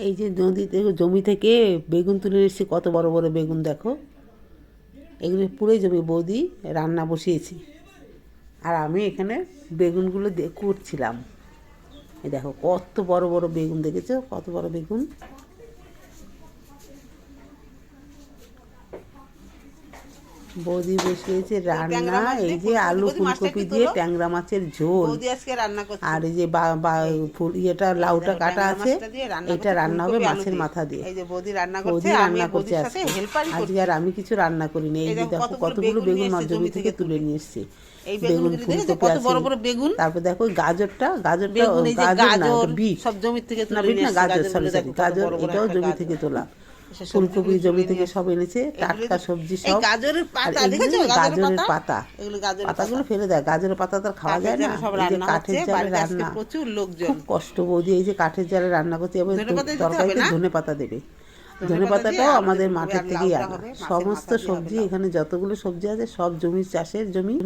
এই যে নদীতে জমি থেকে বেগুন তুলে এসেছি, কত বড় বড় বেগুন দেখো। এগুলো পুরোই জমি, বৌদি রান্না বসিয়েছি আর আমি এখানে বেগুনগুলো কুটছিলাম। এই দেখো কত বড় বড় বেগুন, দেখেছো কত বড় বেগুন। বৌদি বসিয়েছে রান্না, এই যে আলু ফুলকপি দিয়ে ট্যাংরা মাছের ঝোল, আর এই যে ইয়েটা লাউটা কাটা আছে, এটা রান্না হবে মাছের মাথা দিয়ে। বৌদি রান্না করছে আজকে। আজকে আর আমি কিছু রান্না করিনি। এই যে দেখো কতগুলো বেগুন মাছ জমি থেকে তুলে নিয়ে এসছে। বেগুন ফুলকপি আছে, তারপর দেখো গাজরটা না বিট, সব জমি থেকে না বিট না গাজর, সরি গাজর, এটাও জমি থেকে তোলা। ফুলকপি জমি থেকে সব এনেছে, টাটকা সবজি সব। গাজরের পাতা, পাতাগুলো ফেলে দেয়। গাজরের পাতা তো খাওয়া যায় না। এই যে কাঠের জালে রান্না, প্রচুর লোকজন, খুব কষ্ট। বৌদি এই যে কাঠের জালে রান্না করছে। এবার তরকারিতে ধনে পাতা দেবে। ধনে পাতাটাও আমাদের মাঠের থেকেই আনা। সমস্ত সবজি এখানে যতগুলো সবজি আছে সব জমির চাষের জমি।